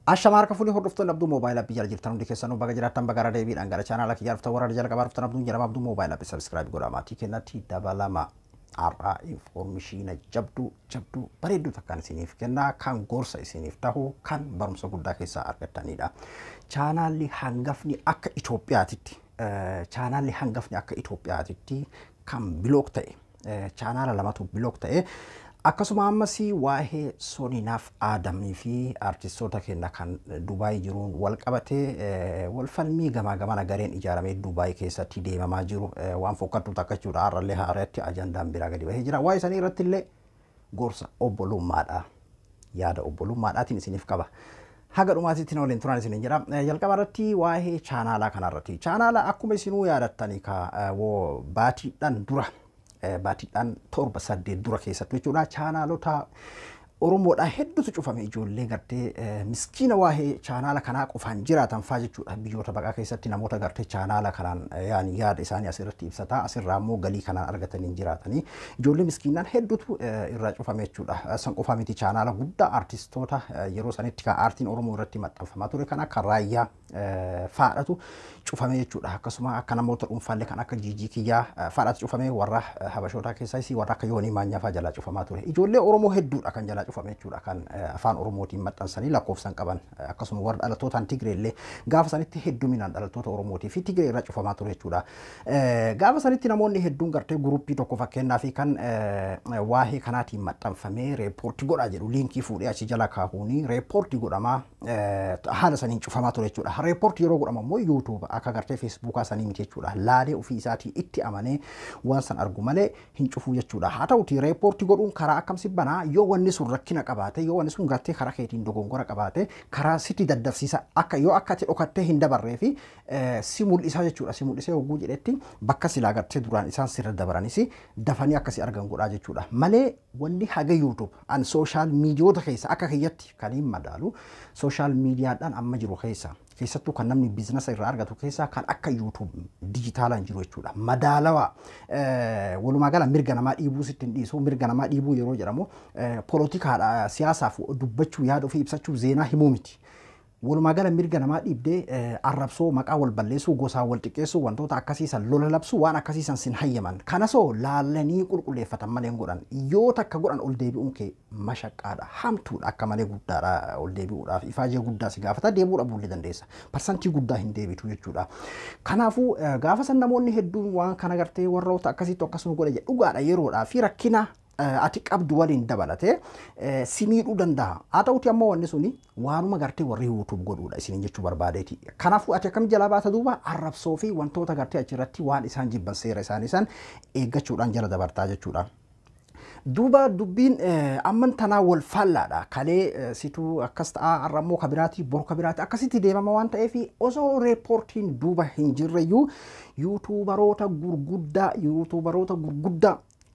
Ashamarka fuli hordoftoon abduu moobaayilaa biyya jirtan hundi keessanuu baga jiraattan baga deebiidhaan gara chaanaala kiyyaa dhuftan warra jalqabaa dhuftan abduun jedhama abduu moobaayilaa sabskiraayib godhaa kennatti dabalama har'aa infoormeeshina jabduu bareedduu takkaan isiniif kennaa kan gorsa isiniif ta'u kan barumsa guddaa keessaa argattanidha. Chaanaalli hangafni akka Itoophiyaatitti kan biloog ta'e chaanaala lamatu biloog ta'e akkasuma ammasii waa'ee Sooninaaf Aadamii fi artistoota keenya kan Dubaay jiruun wal qabatee wal falmii gamaa gamana gareen ijaaramee Dubaay keessatti deemamaa jiru waan fokkattuu takka jechuudha. Har'allee haaratti ajandaan biraa gadi bahee jira. Waa'ee sanii irratti illee gorsa obbolummaadha. Yaada obbolummaadhaatiin isiniif qaba. Haga dhumaatitti na waliin turaan isiniin jedha. Jalqaba irratti waa'ee chaanaalaa kanarratti. Chaanaala akkuma isinuu yaadattanii baatiidhaan dura baatiidhaan torba saddeet dura keessatti jechuudha. Chaanaalota Oromoodhaa hedduutu cufame ijoollee gartee miskiina waa'ee chaanaala kanaa qofaan jiraatan fa'aa jechuudha. Biyyoota baqaa keessatti namoota gartee chaanaala kanaan yaada isaanii asirratti ibsataa asirraa immoo galii kanaan argatanii jiraatanii ijoollee miskiinaan hedduutu irraa cufame jechuudha. San qofaa miti chaanaala guddaa artistoota yeroo sanitti kan aartiin Oromoo irratti maxxanfamaa ture kan akka Raayyaa fa'aadhatu cufame jechuudha. Akkasuma akka namoota dhuunfaallee kan akka Jiijii Kiyyaa fa'aadhatu cufame warra Habashootaa keessaas warra akka Yoonii Maanyaa fa'aa jalaa cufamaa ture. Ijoollee Oromoo hedduudha kan jalaa cufame jechuudha kan afaan Oromootiin maxxansanii lakkoofsan qaban akkasuma warra dhalatootaan Tigreellee gaafa sanitti hedduminaan dhalattoota Oromootii fi Tigree irra cufamaa ture jechuudha. Gaafa sanitti namoonni hedduun gartee guruppii tokko fakkeenyaa fi kan waa'ee kanaatiin maxxanfamee reepoortii godhaa jedhu liinkii fuudhee achi jala kaahuuni reepoortii godhamaa haala saniin cufamaa ture jechuudha. Reepoortii yeroo godhamu immoo YouTube akka gartee Feesbuukaa sanii miti jechuudha. Laalee ofii isaatii itti amanee waan san argu malee hin cufuu jechuudha. Haa ta'uti reepoortii godhuun karaa akkamsi banaa yoo wanni sun rakkina qabaate yoo wanni sun gartee karaa keetiin dogongora qabaate karaa sitti daddafsiisa akka yoo akka dhokattee hin dabarree fi si mul'isa jechuudha. Si mul'isee hogguu jedhetti bakka silaa gartee duraan isaan sirra dabaranis dafanii akkasi argan godhaa jechuudha. Malee wanni haga YouTube an sooshaal miidiyoota keessa akka kiyyatti kan hin madaalu sooshaal miidiyaadhaan amma jiru keessattuu kan namni biizinasa irraa argatu keessaa kan akka YouTube dijitaalaan jiru jechuudha. Madaalawaa walumaa gala mirga namaa dhiibuu sittiin dhiisuu mirga namaa dhiibuu yeroo jedhamu poolotikaadha siyaasaaf dubbachuu yaada ofii ibsachuu zeenaa himuu miti. Walumaa gala mirga namaa dhiibdee arrabsoo maqaa wal balleessuu gosaa wal xiqqeessuu wantoota akkasiisan lola labsuu waan akkasiisan sin hayyaman kanasoo laalanii qulqulleeffatan malee godhan yoo takka godhan ol deebi'uun kee mashaqqaadha hamtuudha akka malee guddaadha ol deebi'uudhaaf ifaajee guddaa si gaafata deebi'uudha bulli dandeessa parsantii guddaa hin deebitu jechuudha. Kanaafuu gaafa san namoonni hedduun waan kana gartee warroota akkasiitu akkasuma godha jedhu dhugaadha yeroodhaa fi rakkina ati qabdu waliin dabalate si miidhuu danda'a. Haa ta'uti ammoo wanni suni waanuma gartee warri YouTube godhuudha isiniin jechuu barbaadeeti. Kanaafuu ati akkam jalaa baata duuba arrabsoo fi wantoota gartee achirratti waan isaan jibban seera isaanii san eeggachuudhaan jala dabartaa jechuudha. Duuba dubbiin amman tanaa wal faallaadha. Kalee situu akkas ta'a arrammoo kabiraati boru kabiraati akkasitti deemama waan ta'eef osoo reepoortiin duuba hin jirreyyuu yuutuubaroota gurguddaa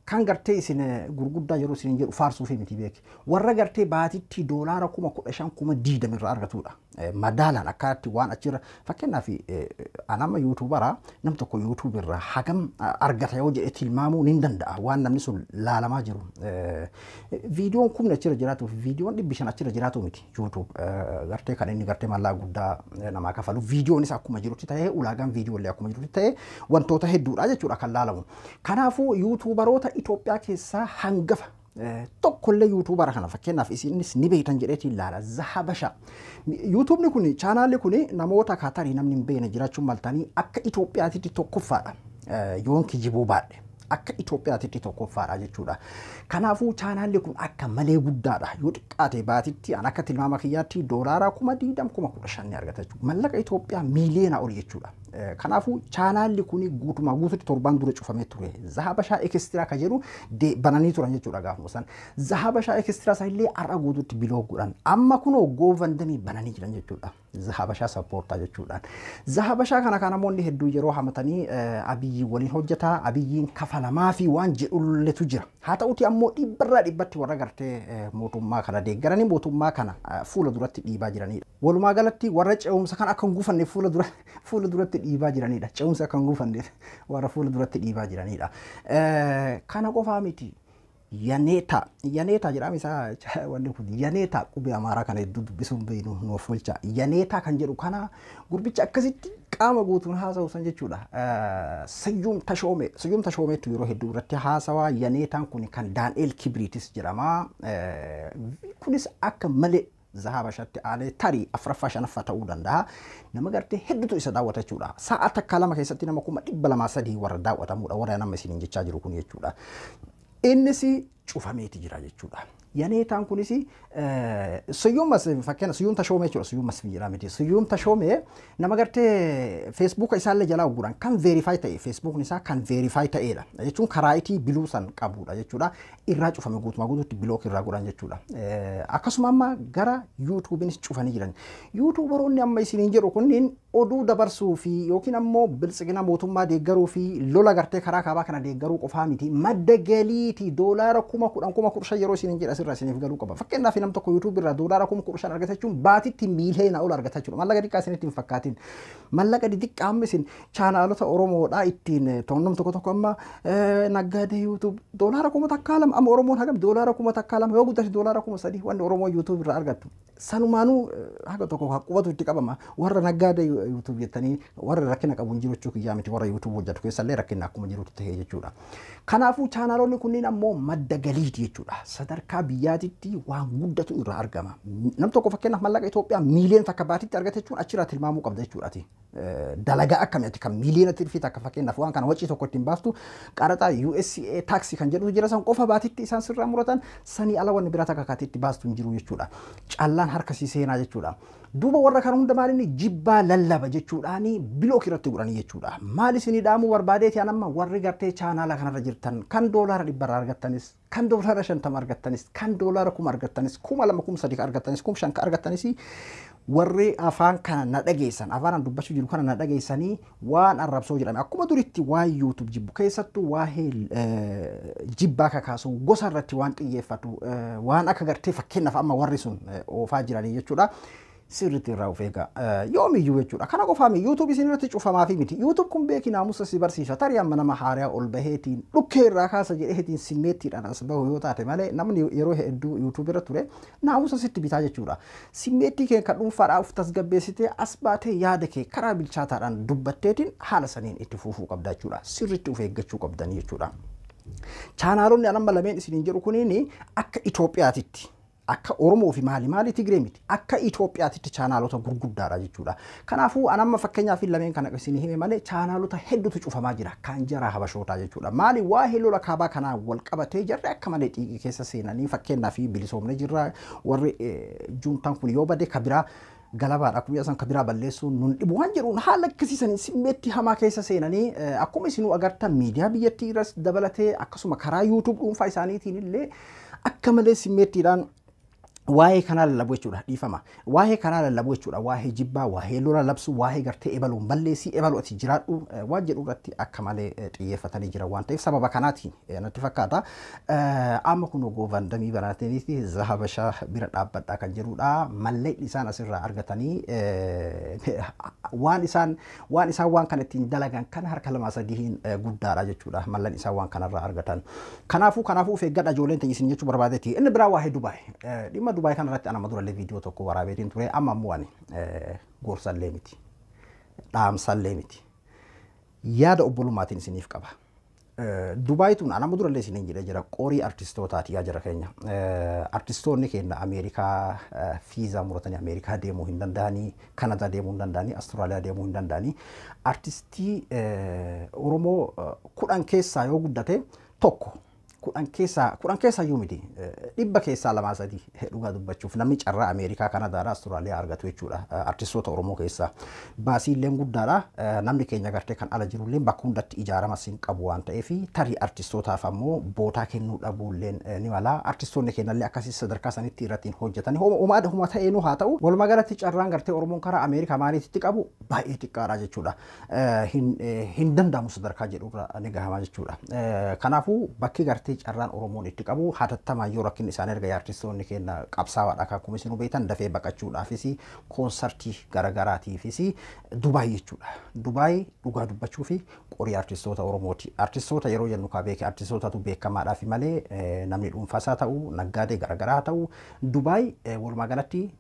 kan gartee isin gurguddaa yeroo isin jedhu faarsuu fi miti beeki warra gartee baatitti doolaara 15,000 irraa argatudha. Madaalaan akkaatti waan achirra fakkeenyaaf anama yuutuubaraa nam tokko yuutuub irraa hagam argata yoo jedhe tilmaamuu ni danda'a waan namni sun laalamaa jiru. Viidiyoon kumni achirra jiraatu fi viidiyoon 500 achirra jiraatu miti yuutuub gartee kan inni gartee mallaa guddaa namaa kafalu viidiyoonis akkuma jirutti ta'ee ulaagaan viidiyoolee akkuma jirutti ta'ee wantoota hedduudha jechuudha kan laalamu. Kanaafuu yuutuubaroota Itoophiyaa keessaa hangafa tokkollee yuutuubara kana fakkeenyaaf isinis ni beektan jedheetiin ilaala Zahabashaa. YouTube'n kun chaanaalli kun namoota kaatarii namni hin beekne jiraachuun maltanii akka Itoophiyaatti tokkoffaadha. Yoon kijibuu baadhe akka Itoophiyaatti tokkoffaadha jechuudha. Kanaafuu chaanaalli kun akka malee guddaadha. Yoo xiqqaate baatitti an akka tilmaama kiyyaatti doolaara 20,000 argata jechuudha. Mallaqa Itoophiyaa miiliyoona ol jechuudha. Kanaafuu chaanaalli kun guutumaa guututti torban dura cufamee ture. Zahabashaa Ekstiraa ka jedhu bananii turan jechuudha gaafuma san. Zahabashaa Ekstiraa san illee har'a guututti biloo godhan. Amma kunoo goovandamii bananii jiran jechuudha. Zahabashaa sappoortaa jechuudhaan. Zahabashaa kana namoonni hedduu yeroo hamatanii Abiyyi waliin hojjetaa Abiyyiin kafalamaa fi waan jedhulletu jira. Haa ta'uti ammoo dhibbarraa dhibbatti warra gartee mootummaa kana deeggaranii mootummaa kana fuula duratti dhiibaa jiranidha. Walumaa galatti warra ce'umsa kan akka hin gufanne fuula duratti dhiibaa jiranidha. Ce'umsa akka hin gufanne warra fuula duratti dhiibaa jiranidha. Kana qofaa miti. Yaneeta jedhama isaa wanni kun yaneeta qubee amaaraa kana hedduu dubbisuun beeknu nuuf bulcha. Yaneeta kan jedhu kana gurbicha akkasitti qaama guutuun haasa'u san jechuudha. Sayyuum Tashoomeetu yeroo hedduu irratti haasawaa. Yaneetaan kun kan Daani'eel Kibriitis jedhama. Kunis akka malee zahaba shatti aanee tarii afuraffaa shanaffaa ta'uu danda'a. Nama gartee hedduutu isa daawwata jechuudha. Sa'a takka lama keessatti nama 203 warra daawwatamudha. Warra nama isiniin jechaa jiru kun jechuudha. Innis cufameeti jira jechuudha. Yaneetaan kunis fakkeenya Sayyuum Tashoomee jechuudha. Sayyuum Masfii jedhama miti. Sayyuum Tashoomee nama gartee Feesbuuka isaallee jalaa uguran kan veerifaayi ta'e Feesbuukni isaa kan veerifaayi ta'edha. Jechuun karaa itii biluu san qabudha jechuudha. Irraa cufame guutumaa guutuutti bilook irraa godhan jechuudha. Akkasuma amma gara yuutuubiinis cufanii jiran. Yuutuubaroonni amma isiniin jedhu kunniin oduu dabarsuu fi yookiin ammoo bilchina mootummaa deeggaruu fi lola gartee karaa kaabaa kana deeggaruu qofaa miti. Madda galiitii doolaara 10,000 yeroo isiniin jedha asirraa isiniif galuu qaba. Fakkeenyaaf nam tokko yuutuub irraa doolaara 10,000 argata jechuun baatitti miiliyoona ol argata jechuudha. Mallaqa xiqqaa isinitti hin fakkaatin. Mallaqa xiqqaa amma isin chaanaalota Oromoodhaa ittiin toonnam tokko amma naggaadee yuutuub doolaara 10,000 amma Oromoon hagam doolaara 10,000 yoo guddate doolaara 3,000 wanni Oromoo yuutuub irraa argattu. Sanumaanuu haga tokko qubatu itti qabama. Warra naggaadee yuutuub jettanii warra rakkina qabu hin jiru jechuu kiyyaa miti warra yuutuub hojjetu keessallee rakkina akkuma jirutti ta'ee jechuudha. Kanaafuu chaanaalonni kunniin ammoo madda galiiti jechuudha. Sadarkaa biyyaatitti waan guddatu irraa argama. Nam tokko fakkeenyaaf mallaqa Itoophiyaa miiliyoona takka baatitti argate jechuun achirraa tilmaamuu qabda jechuudhaati. Dalagaa akkamitti kan miiliyoonatti fi takka fakkeenyaaf waan kana wacii tokko ittiin baastu qaraxaa USCA taaksii kan jedhu jira san qofa baatitti isaan sirraa muratan sanii ala wanni biraa takka kaatiitti baastu hin jiru jechuudha. Callaan harkasii seenaa jechuudha. Duuba warra kan hunda maalinni jibbaa lallaba jechuudhaani bilook irratti godhanii jechuudha. Maal isinii dhaamuu barbaadeeti amma warri gartee chaanaala kanarra jirtan kan doolaara 100 argattanis kan doolaara 50 argattanis kan doolaara 1,000 argattanis 2,000 3,000 argattanis 5,000 argattanis warri afaan kana na dhageessan afaan dubbachuu jiru kana na dhageessanii waan arrabsoo jedhame akkuma duritti waan yuutuub jibbu keessattuu waa'ee jibbaa kakaasu gosa irratti waan xiyyeeffatu waan akka gartee fakkeenyaaf amma warri sun oofaa jiranii jechuudha. Sirriitti irraa of eegaa yoomiyyuu jechuudha. Kana qofaami yuutuub isin irratti cufamaa fi miti. Yuutuub kun beeki naamusa si barsiisa. Tarii amma nama haaraa ol baheetiin dhukkee irraa kaasa jedheetiin simmeettiidhaan as bahu yoo taate malee namni yeroo hedduu yuutuub irra ture naamusa sitti bitaa jechuudha. Simmeettii kee kan dhuunfaadhaa of tasgabbeessitee as baatee yaada kee karaa bilchaataadhaan dubbatteetiin haala saniin itti fufuu qabda jechuudha. Sirriitti of eeggachuu qabdanii jechuudha. Chaanaalonni amma lameen isiniin jedhu kuniin akka Itoophiyaatitti akka Oromoo fi maali Tigree miti akka Itoophiyaatitti chaanaalota gurguddaadha jechuudha. Kanaafuu anamma fakkeenyaaf lameen kana isin hime malee chaanaalota hedduutu cufamaa jira kan jara habashootaa jechuudha. Maali waa'ee lola kaabaa kanaa wal qabatee jarri akka malee xiiqii keessa seenanii fakkeenyaaf bilisoomne jirra warri juuntaan kun yoo bade kabiraa galabaadha akkuma san kabiraa balleessuun nun dhibu waan jedhuun haala akkasiisan simmeetti hamaa keessa seenanii akkuma isinuu agartan miidiyaa biyyattii irras dabalatee akkasuma karaa yuutuub dhuunfaa isaaniitiin illee akka malee simmeettiidhaan waa'ee kanaa lallabu jechuudha dhiifama. Waa'ee kanaa lallabu jechuudha. Waa'ee jibbaa, waa'ee lola labsu, waa'ee gartee ebaluun balleessii ebaluu ati jiraadhu waan jedhu irratti akka malee xiyyeeffatanii jira waan ta'eef sababa kanaatiin natti fakkaata. Amma kun goovandamii banaataniiti zahabashaa bira dhaabbadhaa kan jedhudha. Mallee isaan asirraa argatanii waan isaan waan kana ittiin dalagan kan harka lamaa sadiin guddaadha jechuudha. Malleen isaan waan kanarraa argatan. Kanaafuu of eeggadha ijoolleen ta'e isin jechuu barbaadeeti. Inni biraa waa'ee Dubaay. Dubaay kan irratti ana madurallee viidiyoo tokko waraabeetiin ture amma ammoo ani gorsallee miti dhaamsallee miti yaada obbolummaatiin isiniif qaba. Dubaaytuun ana madurallee isiniin jedhee jira qorii artistootaati yaa jira keenya. Artistoonni keenya Ameerikaa fiizaa muratanii Ameerikaa deemuu hin danda'anii, Kanadaa deemuu hin danda'anii, Astiraaliyaa deemuu hin danda'anii. Artistii Oromoo 10 keessaa yoo guddate tokko kudhan keessa iyyuu miti dhibba keessaa 2-3 dhugaa dubbachuuf namni carraa Ameerikaa Kanadaadhaa Astiraaliyaa argatu jechuudha. Artistoota Oromoo keessaa baasiilleen guddaadha. Namni keenya gartee kan ala jirullee bakka hundatti ijaaramas hin qabu waan ta'eef tarii artistootaaf ammoo bootaa kennuu dhabuulleen ni mala. Artistoonni keenyallee akkasii sadarkaa sanitti irratti hojjetanii homa ta'eenuu haa ta'u walumaa galatti carraan gartee Oromoon karaa Ameerikaa maaliitti qabu baay'ee xiqqaadha jechuudha. Hin danda'amu sadarkaa jedhurra ni gahama jechuudha. Kanaafuu bakki gartee gartee carraan Oromoon itti qabu hatattamaa yoo rakkin isaan erga artistoonni keenya qabsaa'aadha akkuma isin beektan dafee baqachuudhaafis koonsartii garaagaraatiifis Dubaay jechuudha. Dubaay dhugaa dubbachuu fi qorii artistoota Oromooti. Artistoota yeroo jennu kaa beeke artistootatu beekamaadhaaf malee namni dhuunfaasaa ta'u naggaadee garaagaraa ta'u Dubaay walumaa galatti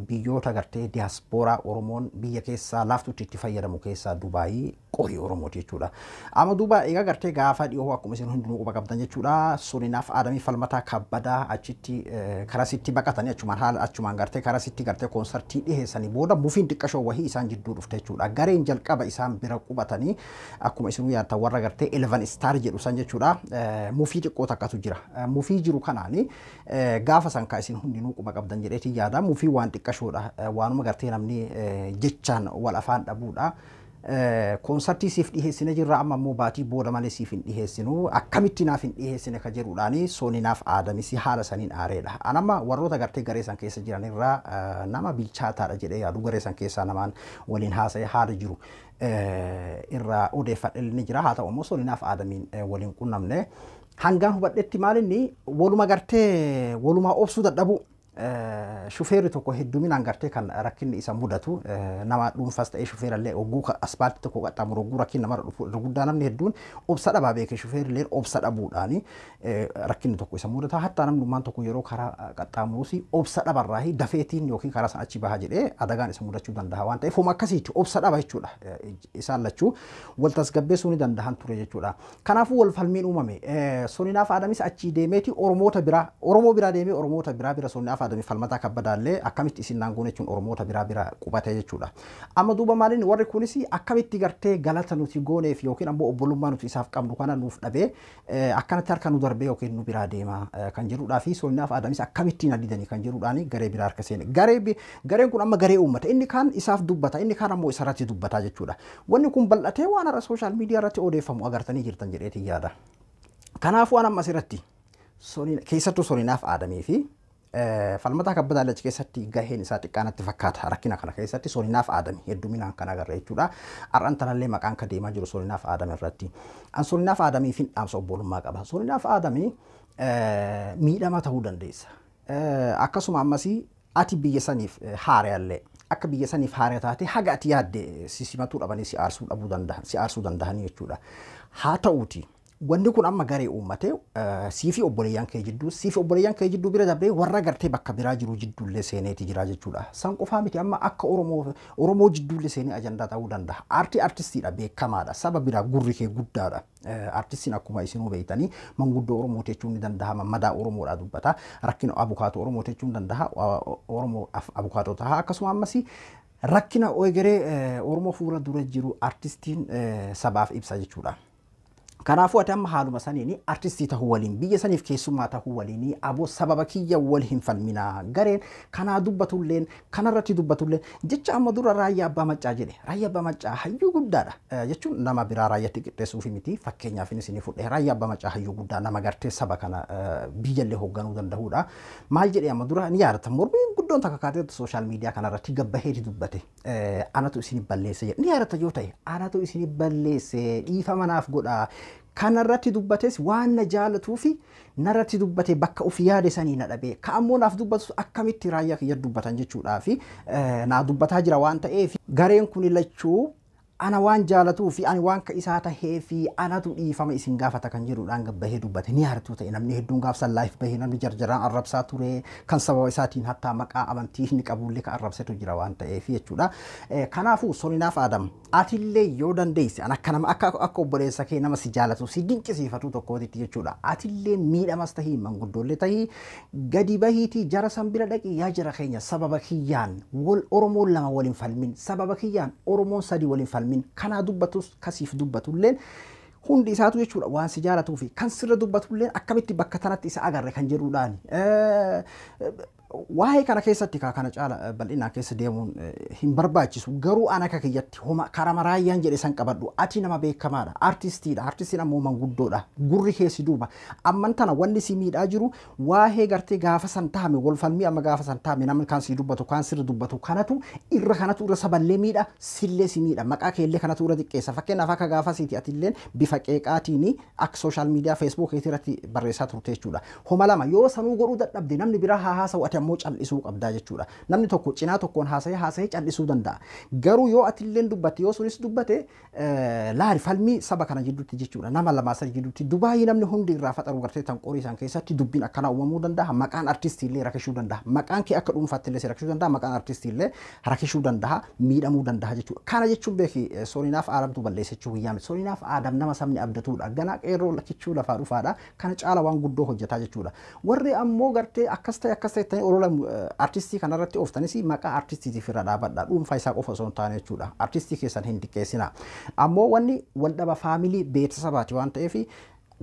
biyyoota gartee diiyaaspooraa Oromoon biyya keessaa laaftutti itti fayyadamu keessaa Dubaay qorii Oromooti jechuudha. Amma Dubaay egaa gartee gaafa dhiyoo akkuma isin hundinuu quba qabdan jechuudha. Soninaaf Aadamii falmataa kabbadaa achitti karasitti baqatanii achumaan gartee karasitti gartee koonsartii dhiheessanii booda mufiin xiqqashoo wahii isaan jidduu dhufte jechuudha. Gareen jalqaba isaan bira qubatanii akkuma isinuu yaaddan warra gartee 11 star jedhu san jechuudha. Mufii xiqqoo takkatu jira. Mufii jiru kanaani gaafa san kaa isin hundinuu quba qabdan jedheetii yaada. Mufii waan xiqqashoodha. Waanuma gartee namni jechaan wal afaan dhabuudha. Koonsartii siif dhiheessine jirra amma immoo baatii booda malee siif hin dhiheessinu akkamitti naaf hin dhiheessine ka jedhuudhaani Soninaaf Aadamisi haala saniin aareedha. Anamma warroota gartee garee san keessa jiran irraa nama bilchaataadha jedhee yaadu garee san keessaa namaan waliin haasa'ee haala jiru irraa odeeffadhe ni jira. Haa ta'u immoo Soninaaf Aadamiin waliin qunnamne hangaan hubadhetti maalinni waluma gartee walumaa obsuu dadhabu. Shufeerri tokko hedduminaan gartee kan rakkinni isa mudatu nama dhuunfaas ta'ee shufeerallee ogguu aspaaltii tokko qaxxaamuru ogguu rakkinni namarra dhufu irra guddaa namni hedduun obsa dhabaa beekee shufeerrillee obsa dhabuudhaani rakkinni tokko isa mudata. Hattaa namni dhumaan tokko yeroo karaa qaxxaamuruus obsa dhabarraahi dafeetiin yookiin karaa san achi baha jedhee adagaan isa mudachuu danda'a waan ta'eef homa akkasiitti obsa dhaba jechuudha. Isaan lachuu wal tasgabbeessuu ni danda'an ture jechuudha. Kanaafuu wal falmiin uumame. Soninaaf Aadamis achi deemeeti Oromoota biraa Oromoo biraa deemee Oromoota biraa Soninaaf Aadamii falmataa kabbadaallee akkamitti isin naangoon jechuun Oromoota biraa qubate jechuudha. Amma duuba maaliin warri kunis akkamitti gartee galata nuti gooneef yookiin ammoo obbolummaa nuti isaaf qabnu kana nuuf dhabee akkanatti harka nu darbee yookiin nu biraa deema kan jedhuudhaa fi Soninaaf Aadamis akkamitti na didanii kan jedhuudhaani garee biraa harka seene. Gareen kun amma garee uummata inni kaan isaaf dubbata inni kaan ammoo isarratti dubbataa jechuudha. Wanni kun bal'atee waan har'a sooshaal miidiyaa irratti odeeffamu agartanii jirtan jedheetii yaada. Kanaafuu waan amma asirratti keessattuu Soninaaf Aadamii fi falmataa kabbadaa achi keessatti gaheen isaa xiqqaanatti fakkaata rakkina kana keessatti Soninaaf Aadamii hedduminaan kan agarre jechuudha. Har'aan tanallee maqaan ka deemaa jiru Soninaaf Aadamii irratti. An Soninaaf Aadamii fi dhaamsa obbolummaa qaba. Soninaaf Aadamii miidhama ta'uu dandeessa. Akkasuma ammasii ati biyya saniif haaraallee akka biyya saniif haara taate haga ati yaadde simatuu dhabanii si aarsuu danda'anii jechuudha. Haa ta'uuti. Wanni kun amma garee uummate siifi obboleeyyan kee jidduu bira dabree warra gartee bakka biraa jiru jidduullee seeneeti jira jechuudha. San qofaa miti amma akka Oromoo jidduullee seenee ajandaa ta'uu danda'a. Artistiidha beekamaadha. Saba biraa gurri kee guddaadha. Artistiin akkuma isinuu beektanii manguddoo Oromoo jechuun ni danda'ama. Madaa Oromoodhaa dubbata. Rakkina abukaatoo Oromoo jechuun ni danda'a. Oromoo abukaatoo ta'a. Akkasuma ammas rakkina egeree Oromoo fuula dura jiru artistiin sabaaf ibsa jechuudha. Kanaafuu ati amma haaluma saniini artistii ta'uu waliin biyya saniif keessummaa ta'uu waliin aboo sababa kiyya wal hin falmina gareen kanaa dubbatulleen kanarratti dubbatulleen jecha amma dura Raayyaa Abbaa Maccaa jedhe. Raayyaa Abbaa Maccaa hayyuu guddaadha jechuun nama biraa raayyaatti qixxeessuufi miti fakkeenyaaf isin fudhe Raayyaa Abbaa Maccaa hayyuu guddaa nama gartee saba kana biyyallee hoogganuu danda'uudha. Maal jedhe amma dura ni yaadata mormiin guddoon takka kaatee sooshaal miidiyaa kanarratti gabbaheeti dubbate anatu isin balleesse jedhe ni yaadata yoo ta'e anatu isin balleesse dhiifama naaf godhaa. Kanarratti dubbates waan na jaalatuu fi narratti dubbate bakka of yaade sanii na dhabe ka'ammoo naaf dubbatu akkamitti raayyaa kiyya dubbatan jechuudha fi naa dubbataa jira waan ta'eef gareen kun lachuu ana waan jaalatuu fi ani waan ka isaa tahee fi anatu dhiifama isin gaafata kan jedhuudhaan gabbahee dubbate ni yaadatu ta'e namni hedduun gaafsan laayif bahee namni jarjaraan arrabsaa ture kan sababa isaatiin hattaa maqaa amantii inni qabullee kan arrabsetu jira waan ta'eef jechuudha. Kanaafuu Soninaaf Aadam atillee yoo dandeesse an akka nama akka obboleessa kee nama si jaalatu si dinqisiifatu tokkootitti jechuudha. Atillee miidhamas tahii manguddoollee tahii gadi bahiitii jara san bira dhaqii yaa jara keenya sababa kiyyaan Oromoon lama waliin falmin sababa kiyyaan Oromoon sadii waliin falmin kanaa dubbatus kasiif dubbatulleen hundi isaatu jechuudha waan si jaalatuu fi kan sirra dubbatulleen akkamitti bakka tanatti isa agarre kan jedhuudhaan waa'ee kana keessatti kana caala bal'inaan keessa deemuun hin barbaachisu. Garuu ana akka kiyyatti homa karaa maraayyaan jedhe san qabadhu. Ati nama beekamaadha. Artistiidha. Artistiin ammoo manguddoodha. Gurri keessi duuba. Amman tana wanni si miidhaa jiru waa'ee gartee gaafa san taame wal falmii amma gaafa san taame namni kan si dubbatu kan sirri dubbatu kanatu irra saballee miidha sillee si miidha. Maqaa keellee kanatu irra xiqqeessa. Fakkeenyaaf akka gaafa siiti atilleen bifa qeeqaatiin akka sooshaal miidiyaa feesbuuk irratti barreessaa turte jechuudha. Homa lama yoo sanuu godhuu dadhabde namni biraa haa haasa'u ati ammoo cal'isuu qabdaa jechuudha. Namni tokko cinaa tokkoon haasa'ee cal'isuu danda'a. Garuu yoo atilleen dubbate yoo sunis dubbate laali falmii saba kana jidduutti jechuudha. Nama lamaa sadi jidduutti Dubaayii namni hundi irraa faxaru gartee tan qorii isaan keessatti dubbiin akkana uumamuu danda'a. Maqaan artistiillee rakkisuu danda'a. Maqaan kee akka dhuunfaattillee si rakkisuu danda'a. Maqaan artistiillee rakkisuu danda'a. Miidhamuu danda'a jechuudha. Kana jechuun beeki Sooninaaf Aadamtu balleessechuu guyyaa miti. Sooninaaf Aadam nama sabni abdatuudha. Ganaa qeerroo lakkachuu lafaa dhufaadha. Kana caala waan guddoo hojjetaa jechuudha. Warri ammoo gartee akkas ta'e orola artistii kanarratti ooftanis maqaa artistiitiif irra dhaabadha. Dhuunfaa isaa qofa osoo hin taane jechuudha. Artistii keessan hin xiqqeessina. Ammoo wanni waldhaba faamilii beeksisabaati waan ta'eef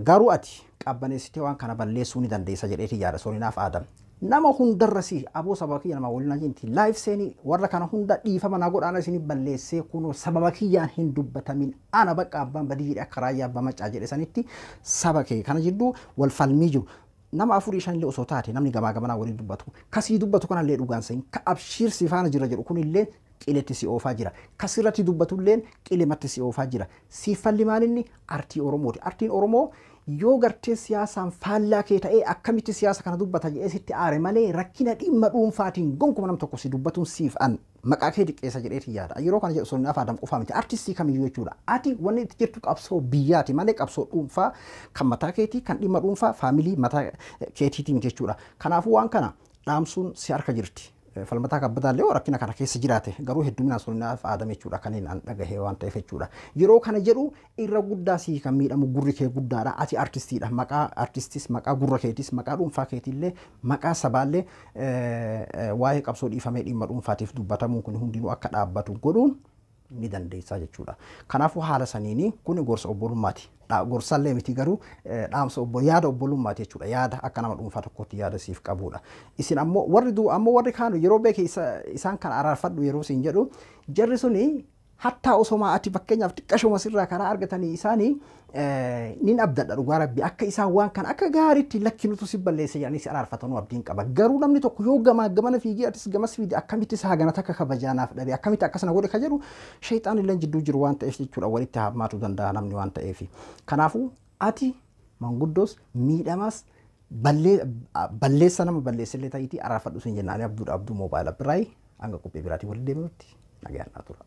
garuu ati qabbaneessitee waan kana balleessuu ni dandeessa jedheeti yaada Sooninaaf Aadam. Nama hundarrasi aboo saba kiyya nama waliin ajinti live seeni warra kana hunda dhiifama na godhaana isin balleessee kunoo sababa kiyyaan hin dubbatamin ana bakka abbaan badii akka raayyaa abbaa macaa jedhe sanitti saba kee kana jidduu wal falmii jiru. Nama afurii shan illee osoo taate namni gamaa gamanaa waliin dubbatu kasii dubbatu kanallee dhugaan sa'in ka abshiir si faana jira jedhu kunillee qiletti si oofaa jira. Kasirratti dubbatulleen qilematti si oofaa jira. Siifalli maalinni artii Oromooti. Artiin Oromoo yoo gartee siyaasaan faallaa kee ta'ee akkamitti siyaasa kana dubbata jedhee sitti aare malee rakkina dhimma dhuunfaatiin gonkuma nam tokko si dubbatuun siif an maqaa kee diqqeessa jedheeti yaada. Yeroo kana jedhu Sooninaaf Aadam qofaa miti artistii kamiyyuu jechuudha. Ati wanni itti jirtu qabsoo biyyaati malee qabsoo dhuunfaa kan mataa keetii kan dhimma dhuunfaa faamilii mataa keetiitii miti jechuudha. Kanaafuu waan kana dhaamsuun si harka jirti. Falmataa kabbadaallee rakkina kana keessa jiraate garuu hedduminaan Sooninaaf Aadam jechuudha kanneen an dhagahee waan ta'eef jechuudha. Yeroo kana jedhu irra guddaa si kan miidhamu gurri kee guddaadha. Ati artistiidha. Maqaa artistis maqaa gurra keetis maqaa dhuunfaa keetiillee maqaa sabaallee waa'ee qabsoo dhiifamee dhimma dhuunfaatiif dubbatamuun kun hundinuu akka dhaabbatu godhuun ni dandeessaa jechuudha. Kanaafuu haala saniini kun gorsa obbolummaati. Gorsallee miti garuu dhaamsa yaada obbolummaati jechuudha. Yaada akka nama dhuunfaa tokkotti yaada siif qabudha. Isin ammoo warri kaanu yeroo beeke isaan kan araarfadhu yeroo siin jedhu jarri suni hatta osoma ati fakkeenyaaf xiqqashuma sirraa karaa argatanii isaanii nin abdadha dhugaa rabbi akka isaan waan kan akka gaariitti lakkinutu si balleessa jedhanii si araarfatanu abdiin qaba. Garuu namni tokko yoo gamana fiigee atis gamas fiide akkamitti isaa gana takka kabajaanaaf dhabe akkamitti akkasana godhe ka jedhu shayxaan illee jidduu jiru waan ta'eef jechuudha walitti hammaatu danda'a namni waan ta'eef. Kanaafuu ati manguddoos miidhamas balleessa nama balleessillee ta'iitii araarfadhu sin jennaanii abduu moobaayila biraayii hanga qophii biraatii waliin deebinutti nagaan haa tura.